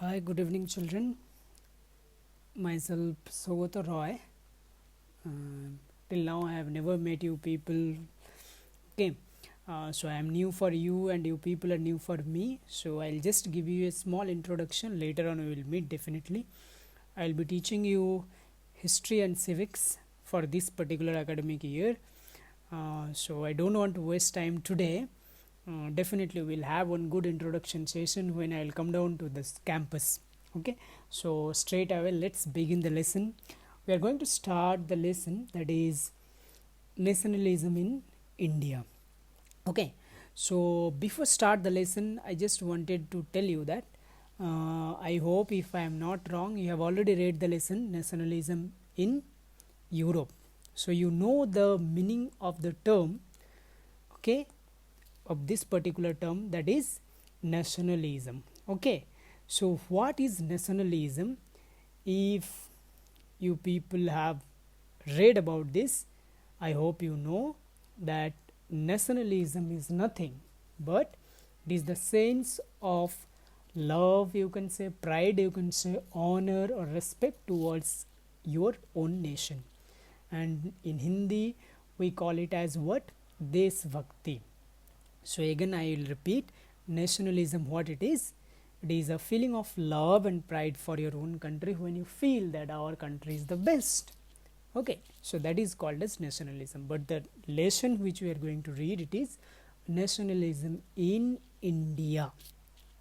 Hi, good evening, children. Myself, Sogata Roy. Uh, till now, I have never met you people. Okay, so I am new for you, and you people are new for me. So I'll just give you a small introduction. Later on, we will meet definitely. I'll be teaching you history and civics for this particular academic year. So I don't want to waste time today. Definitely, we'll have one good introduction session when I'll come down to this campus. Okay, so straight away, let's begin the lesson. We are going to start the lesson, that is nationalism in India. Okay, so before start the lesson, I just wanted to tell you that I hope if I am not wrong, you have already read the lesson nationalism in Europe. So you know the meaning of the term, okay, of this particular term, that is nationalism. Okay, so what is nationalism? If you people have read about this, I hope you know that nationalism is nothing but it is the sense of love, you can say pride, you can say honor or respect towards your own nation. And in Hindi we call it as what? Deshbhakti. So again I will repeat, nationalism, what it is? It is a feeling of love and pride for your own country when you feel that our country is the best. Okay, so that is called as nationalism. But the lesson which we are going to read, it is nationalism in India.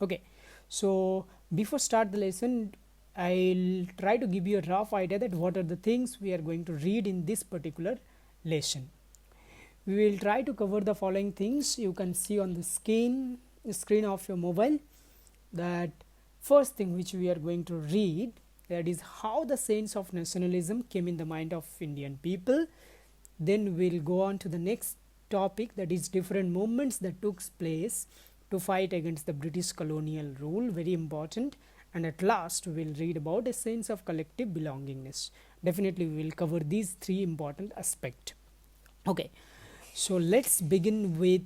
Okay, so before start the lesson, I'll try to give you a rough idea that what are the things we are going to read in this particular lesson. We will try to cover the following things. You can see on the screen of your mobile, that first thing which we are going to read, that is how the sense of nationalism came in the mind of Indian people. Then we'll go on to the next topic, that is different movements that took place to fight against the British colonial rule, very important. And at last we'll read about a sense of collective belongingness. Definitely we will cover these three important aspects. Okay, so let's begin with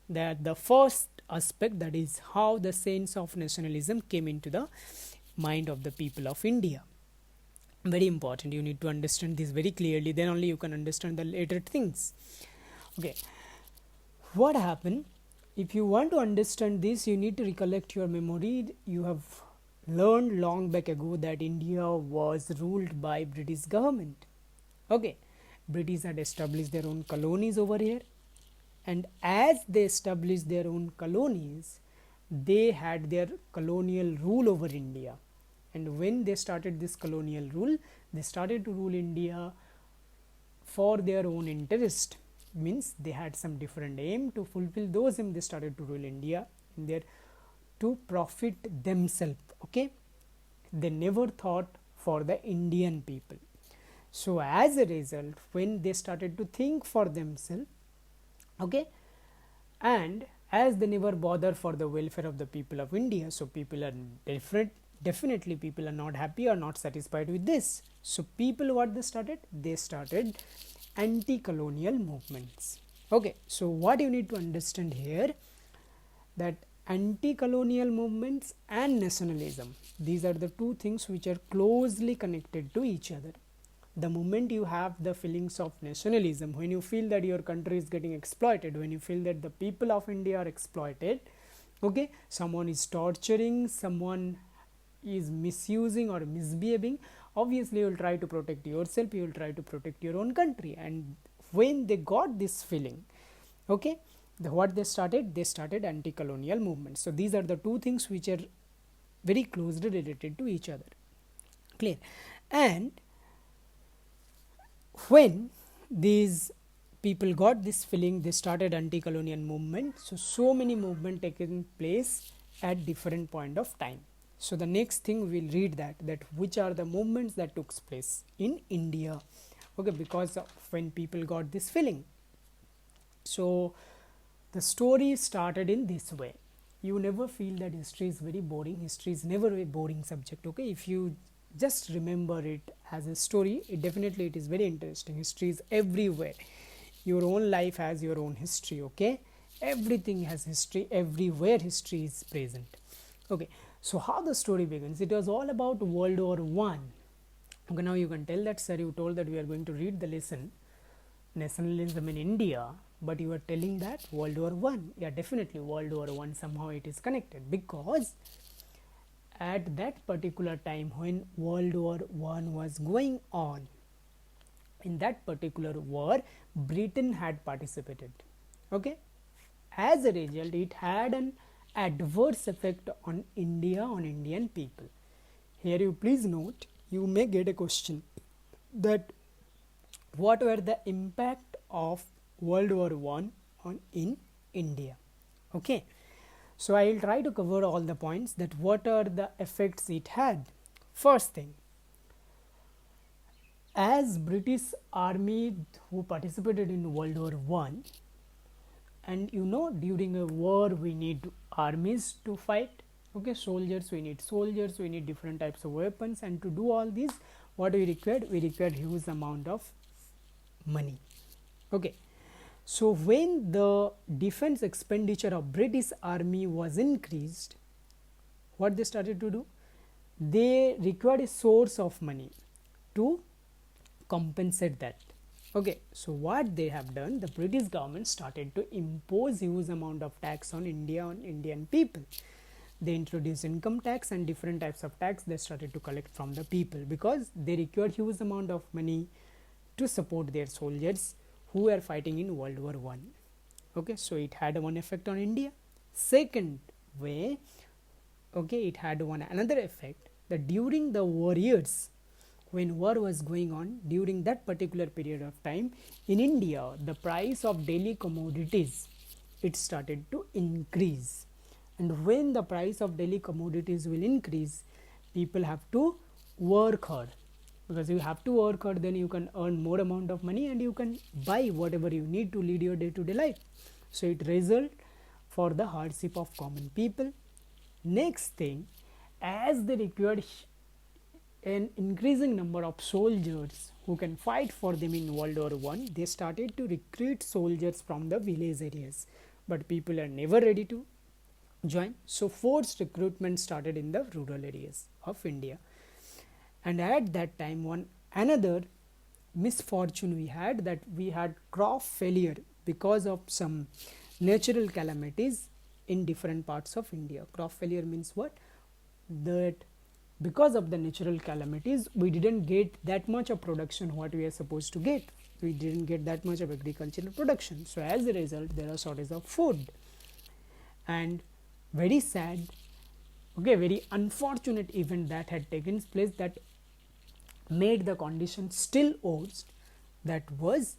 the first aspect, that is how the sense of nationalism came into the mind of the people of India. Very important, you need to understand this very clearly, then only you can understand the later things. Okay, what happened? If you want to understand this, you need to recollect your memory. You have learned long back ago that India was ruled by British government. Okay, British had established their own colonies over here, and as they established their own colonies, they had their colonial rule over India. And when they started this colonial rule, they started to rule India for their own interest. Means they had some different aim. To fulfill those aim, they started to rule India in their to profit themselves. Okay, they never thought for the Indian people. So as a result, when they started to think for themselves, okay, and as they never bother for the welfare of the people of India, so people are different. Definitely people are not happy or not satisfied with this. So people, what they started anti-colonial movements. Okay, so what you need to understand here, that anti-colonial movements and nationalism, these are the two things which are closely connected to each other. The moment you have the feelings of nationalism, when you feel that your country is getting exploited, when you feel that the people of India are exploited, okay, someone is torturing, someone is misusing or misbehaving, obviously you will try to protect yourself, you will try to protect your own country. And when they got this feeling, okay, what they started anti-colonial movements. So these are the two things which are very closely related to each other. Clear? And when these people got this feeling, they started anti-colonial movement. So many movement taken place at different point of time. So the next thing we'll read that which are the movements that took place in India. Okay, because of when people got this feeling. So the story started in this way. You never feel that history is very boring. History is never a boring subject. Okay, if you just remember it as a story, it is very interesting. History is everywhere. Your own life has your own history. Okay, everything has history. Everywhere history is present. Okay, so how the story begins? It was all about World War One. Okay, now you can tell that, sir, you told that we are going to read the lesson nationalism in India, but you are telling that World War One. Yeah, definitely World War One, somehow it is connected, because at that particular time when World War One was going on, in that particular war, Britain had participated. Okay, as a result, it had an adverse effect on India, on Indian people. Here you please note, you may get a question that what were the impact of World War One on in India. Okay, so I will try to cover all the points, that what are the effects it had. First thing, as British army who participated in World War One, and you know, during a war we need armies to fight. Okay, soldiers, we need soldiers, we need different types of weapons, and to do all these, what we required? We required huge amount of money. Okay, so when the defense expenditure of British army was increased, what they started to do? They required a source of money to compensate that. Okay, so what they have done, the British government started to impose huge amount of tax on India, on Indian people. They introduced income tax and different types of tax they started to collect from the people, because they required huge amount of money to support their soldiers who were fighting in World War One. Okay, so it had one effect on India. Second way, okay, it had one another effect, that during the war years, when war was going on, during that particular period of time in India, the price of daily commodities, it started to increase. And when the price of daily commodities will increase, people have to work hard, because you have to work hard, then you can earn more amount of money and you can buy whatever you need to lead your day-to-day life. So it result for the hardship of common people. Next thing, as they required an increasing number of soldiers who can fight for them in World War One, they started to recruit soldiers from the village areas, but people are never ready to join, so forced recruitment started in the rural areas of India. And at that time, one another misfortune we had, that we had crop failure because of some natural calamities in different parts of India. Crop failure means what? That because of the natural calamities, we didn't get that much of production what we are supposed to get. We didn't get that much of agricultural production. So as a result, there are shortage of food. And very sad, okay, very unfortunate event that had taken place, that made the condition still worse. That was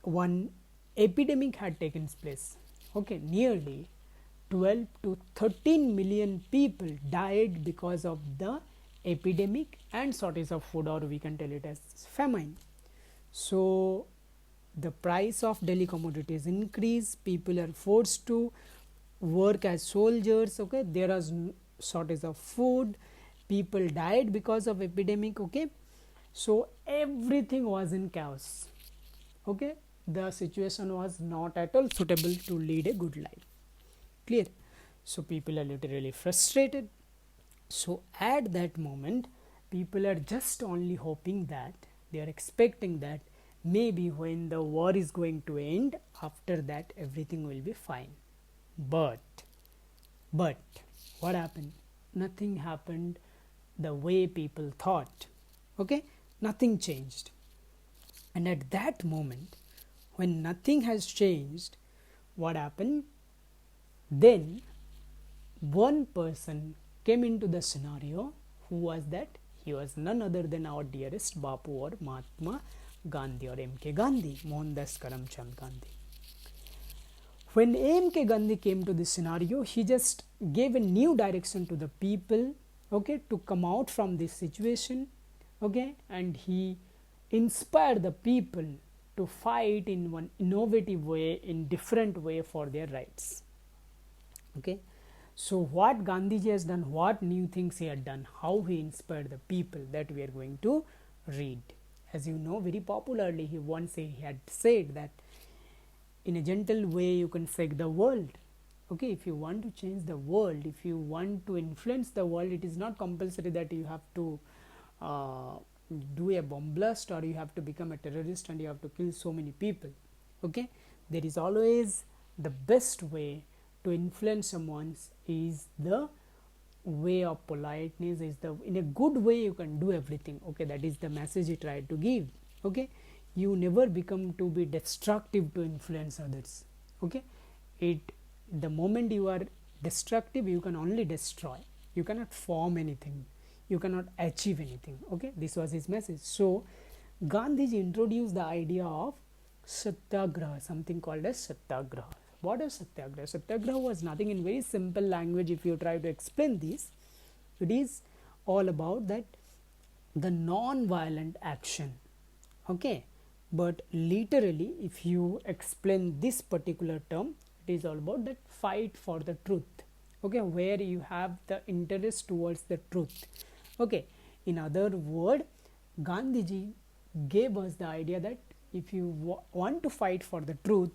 one epidemic had taken place. Okay, nearly 12 to 13 million people died because of the epidemic and shortage of food, or we can tell it as famine. So the price of daily commodities increase, people are forced to work as soldiers. Okay, there is shortage of food, people died because of epidemic. Okay, so everything was in chaos. Okay, the situation was not at all suitable to lead a good life. Clear? So people are literally frustrated. So at that moment, people are just only hoping that, they are expecting that maybe when the war is going to end, after that everything will be fine. But what happened? Nothing happened the way people thought. Okay, nothing changed. And at that moment, when nothing has changed, what happened? Then one person came into the scenario. Who was that? He was none other than our dearest Bapu, or Mahatma Gandhi, or M.K. Gandhi, Mohandas Karamchand Gandhi. When M.K. Gandhi came to this scenario, he just gave a new direction to the people, okay, to come out from this situation, okay, and he inspired the people to fight in one innovative way, in different way, for their rights. Okay, so what Gandhiji has done, what new things he had done, how he inspired the people, that we are going to read. As you know, very popularly, he had said that in a gentle way you can shake the world. Okay, if you want to change the world, if you want to influence the world, it is not compulsory that you have to uh, do a bomb blast, or you have to become a terrorist and you have to kill so many people. Okay, there is always the best way to influence someone is the way of politeness, is the in a good way you can do everything. Okay, that is the message he tried to give. Okay, you never become to be destructive to influence others. Okay, it the moment you are destructive, you can only destroy, you cannot form anything, you cannot achieve anything. Okay, this was his message. So Gandhiji introduced the idea of satyagraha, something called as satyagraha. What is satyagraha? Satyagraha was nothing, in very simple language if you try to explain this, it is all about that the non-violent action. Okay, but literally if you explain this particular term, it is all about that fight for the truth. Okay, where you have the interest towards the truth. Okay, in other word, Gandhiji gave us the idea that if you want to fight for the truth,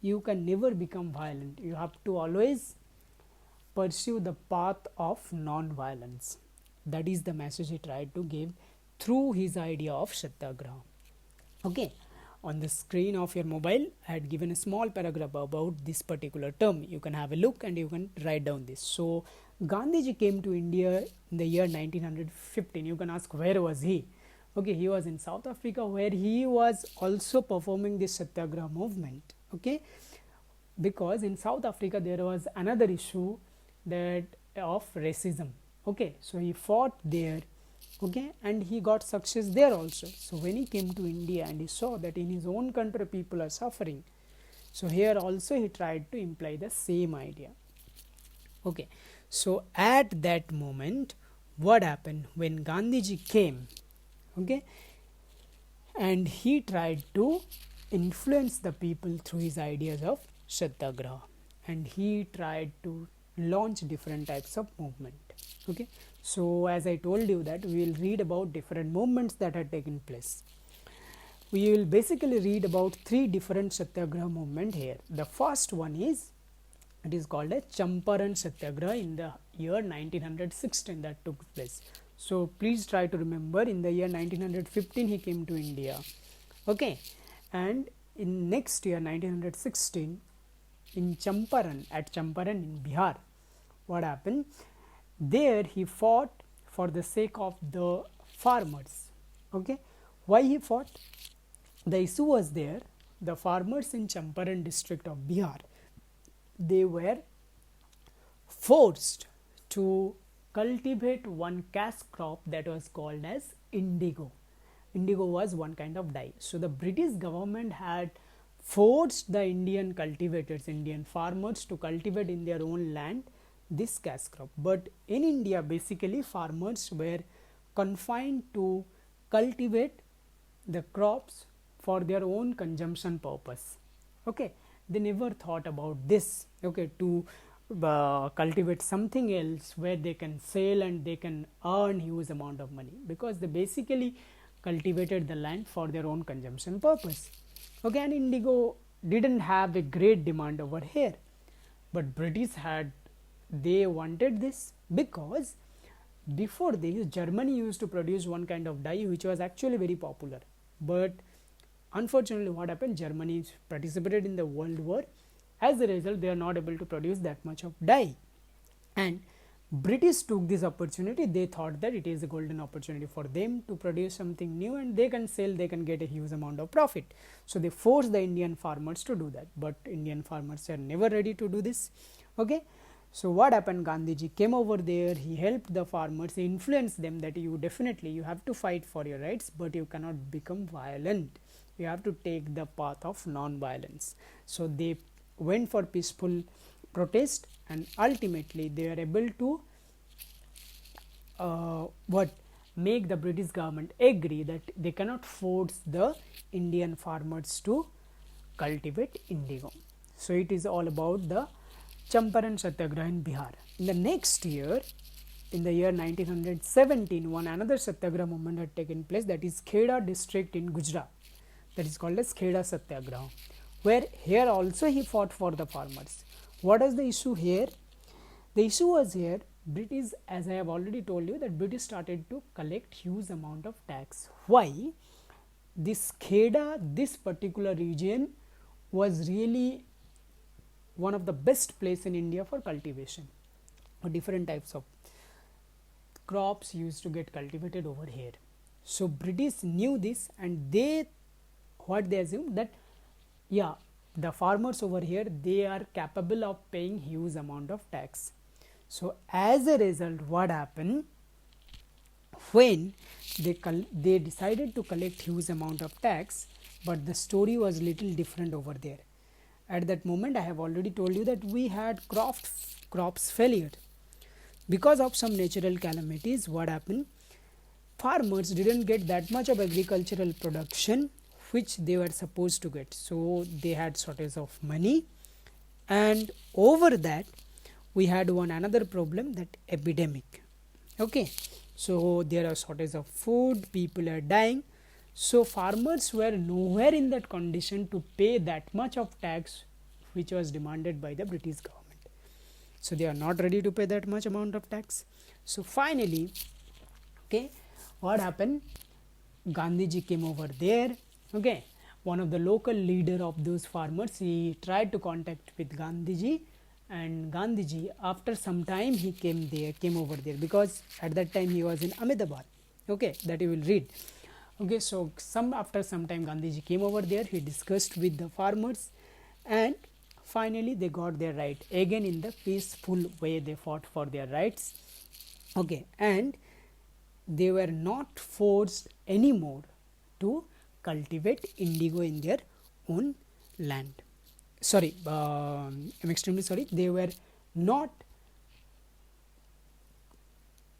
you can never become violent. You have to always pursue the path of non-violence. That is the message he tried to give through his idea of satyagraha. Okay, on the screen of your mobile I had given a small paragraph about this particular term. You can have a look and you can write down this. So Gandhiji came to India in the year 1915. You can ask, where was he? Okay, he was in South Africa, where he was also performing this satyagraha movement. Okay, because in South Africa there was another issue, that of racism. Okay, so he fought there. Okay, and he got success there also. So when he came to India and he saw that in his own country people are suffering, so here also he tried to imply the same idea. Okay, so at that moment, what happened when Gandhiji came? Okay, and he tried to influence the people through his ideas of satyagraha, and he tried to launch different types of movement. Okay, so as I told you that we will read about different movements that had taken place. We will basically read about three different satyagraha movement here. The first one is, it is called a Champaran Satyagraha in the year 1916 that took place. So please try to remember, in the year 1915 he came to India. Okay, and in next year 1916 in Champaran, at Champaran in Bihar, what happened? There he fought for the sake of the farmers. Okay, why he fought? The issue was there, the farmers in Champaran district of Bihar, they were forced to cultivate one cash crop that was called as indigo. Indigo was one kind of dye. So the British government had forced the Indian cultivators, Indian farmers, to cultivate in their own land this cash crop. But in India, basically farmers were confined to cultivate the crops for their own consumption purpose. Okay, they never thought about this. Okay, to cultivate something else where they can sell and they can earn huge amount of money, because they basically cultivated the land for their own consumption purpose. Okay, and indigo didn't have a great demand over here, but British had, they wanted this, because before this Germany used to produce one kind of dye which was actually very popular, but unfortunately what happened, Germany participated in the world war. As a result, they are not able to produce that much of dye, and British took this opportunity. They thought that it is a golden opportunity for them to produce something new, and they can sell, they can get a huge amount of profit. So they forced the Indian farmers to do that, but Indian farmers are never ready to do this. Okay, so what happened? Gandhiji came over there, he helped the farmers, he influenced them that you definitely, you have to fight for your rights, but you cannot become violent. You have to take the path of non-violence. So they went for peaceful protest, and ultimately they are able to make the British government agree that they cannot force the Indian farmers to cultivate indigo. So it is all about the Champaran Satyagraha in Bihar. In the next year, in the year 1917, one another Satyagraha movement had taken place, that is Kheda district in Gujarat, that is called as Kheda Satyagraha, where here also he fought for the farmers. What is the issue here? The issue was here, British, as I have already told you, that British started to collect huge amount of tax. Why? This Kheda, this particular region was really one of the best place in India for cultivation. Different types of crops used to get cultivated over here. So British knew this, and they assumed that, yeah, the farmers over here, they are capable of paying huge amount of tax. So as a result, what happened, when they decided to collect huge amount of tax, but the story was little different over there. At that moment, I have already told you that we had crops failure because of some natural calamities. What happened, farmers didn't get that much of agricultural production which they were supposed to get, so they had shortage of money, and over that we had one another problem, that epidemic. Okay, so there are shortage of food, people are dying, so farmers were nowhere in that condition to pay that much of tax which was demanded by the British government. So they are not ready to pay that much amount of tax. So finally, okay, what happened, Gandhiji came over there. Okay, one of the local leader of those farmers, he tried to contact with Gandhiji, and Gandhiji, after some time, he came over there, because at that time he was in Ahmedabad. Okay, that you will read. Okay, so after some time, Gandhiji came over there, he discussed with the farmers, and finally they got their right again. In the peaceful way, they fought for their rights. Okay, and they were not forced anymore to cultivate indigo in their own land. Sorry, I'm extremely sorry. They were not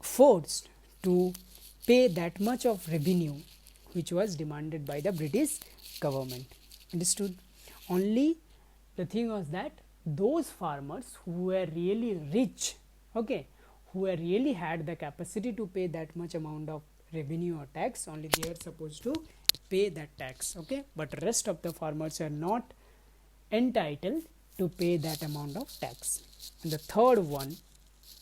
forced to pay that much of revenue which was demanded by the British government. Understood? Only the thing was that those farmers who were really rich, okay, who were really had the capacity to pay that much amount of revenue or tax, only they are supposed to pay that tax. Okay, but rest of the farmers are not entitled to pay that amount of tax. And the third one,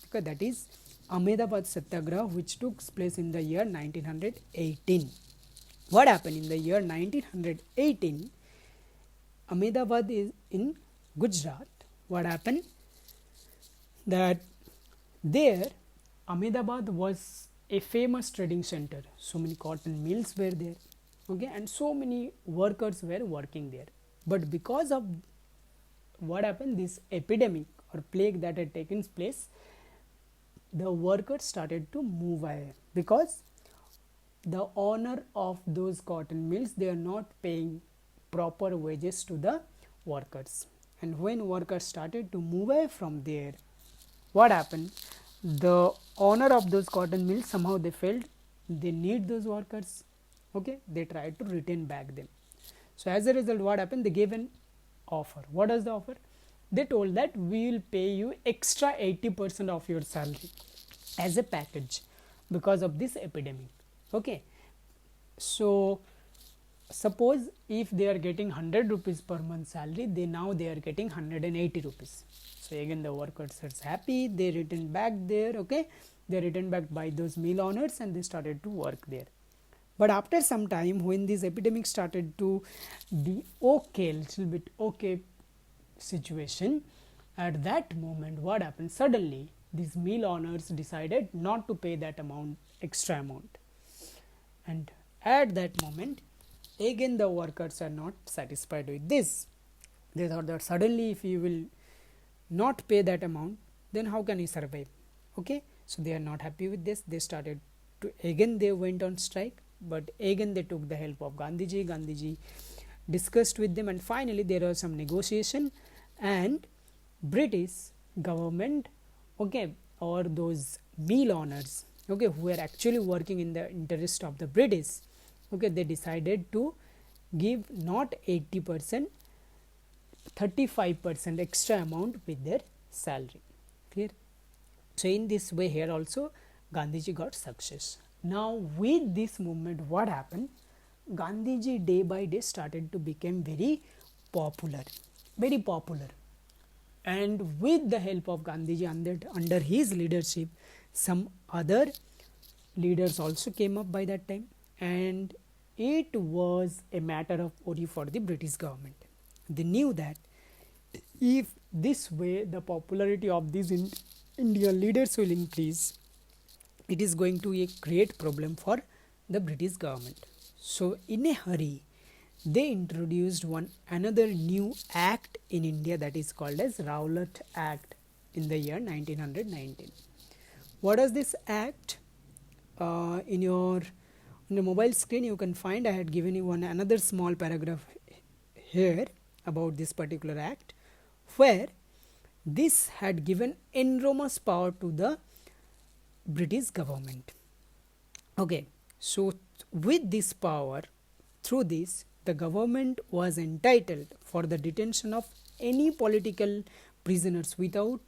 okay, that is Ahmedabad Satyagraha, which took place in the year 1918. What happened in the year 1918? Ahmedabad is in Gujarat. What happened? That there, Ahmedabad was a famous trading center. So many cotton mills were there, okay, and so many workers were working there. But because of what happened, this epidemic or plague that had taken place, the workers started to move away, because the owner of those cotton mills, they are not paying proper wages to the workers. And when workers started to move away from there, what happened, the owner of those cotton mills, somehow they felt they need those workers. Okay, they tried to retain back them. So as a result, what happened, they gave an offer. What is the offer? They told that we will pay you extra 80% of your salary as a package because of this epidemic. Okay, so suppose if they are getting 100 rupees per month salary, they are getting 180 rupees. So again the workers are happy, they returned back there. Okay, they returned back by those mill owners, and they started to work there. But after some time, when this epidemic started to be okay, little bit okay situation, at that moment what happened, suddenly these mill owners decided not to pay that extra amount, and at that moment again the workers are not satisfied with this. They thought that suddenly if you will not pay that amount, then how can you survive? Okay, so they are not happy with this. They started to, again they went on strike, but again they took the help of Gandhiji. Gandhiji discussed with them, and finally there was some negotiation, and British government, okay, or those mill owners, okay, who were actually working in the interest of the British, okay, they decided to give not 80%, 35% extra amount with their salary. Clear? So in this way here also Gandhiji got success. Now with this movement, what happened, Gandhiji day by day started to become very popular, very popular. and with the help of Gandhiji, under his leadership, some other leaders also came up by that time, and it was a matter of worry for the British government. They knew that if this way the popularity of these Indian leaders will increase, it is going to create problem for the British government. So in a hurry, they introduced another new act in India, that is called as Rowlatt Act in the year 1919. What is this act? In your mobile screen you can find, I had given you another small paragraph here about this particular act, where this had given enormous power to the British government. Okay, so with this power, through this, the government was entitled for the detention of any political prisoners without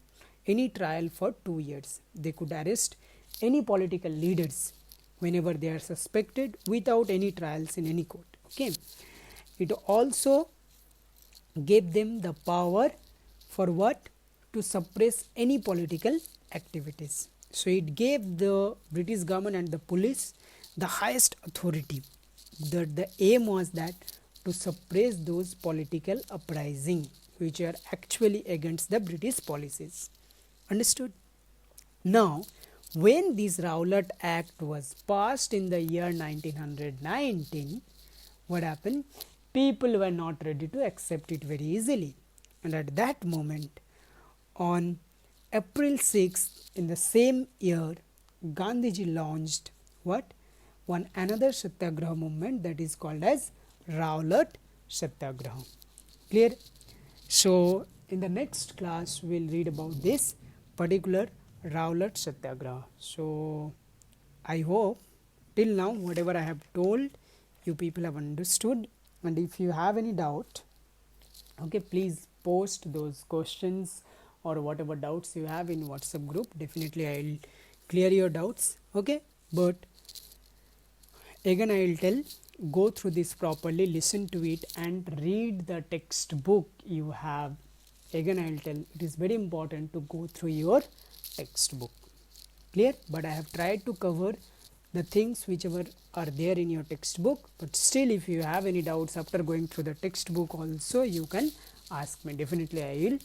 any trial for 2 years. They could arrest any political leaders whenever they are suspected without any trials in any court. Okay, it also gave them the power for what? To suppress any political activities. So it gave the British government and the police the highest authority. The aim was that to suppress those political uprising which are actually against the British policies. Understood? Now, when this Rowlatt Act was passed in the year 1919, what happened? People were not ready to accept it very easily. And at that moment, on April 6th in the same year, Gandhiji launched what? Another Satyagraha movement, that is called as Rowlatt Satyagraha. Clear? So in the next class we will read about this particular Rowlatt Satyagraha. So I hope till now whatever I have told you people have understood, and if you have any doubt, okay, please post those questions or whatever doubts you have in WhatsApp group. Definitely I will clear your doubts. Okay, but again I will tell, go through this properly, listen to it and read the textbook you have. Again I will tell, it is very important to go through your textbook. Clear? But I have tried to cover the things whichever are there in your textbook, but still if you have any doubts after going through the textbook also, you can ask me. Definitely I will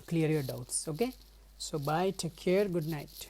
clear your doubts. Okay, so bye, take care, good night.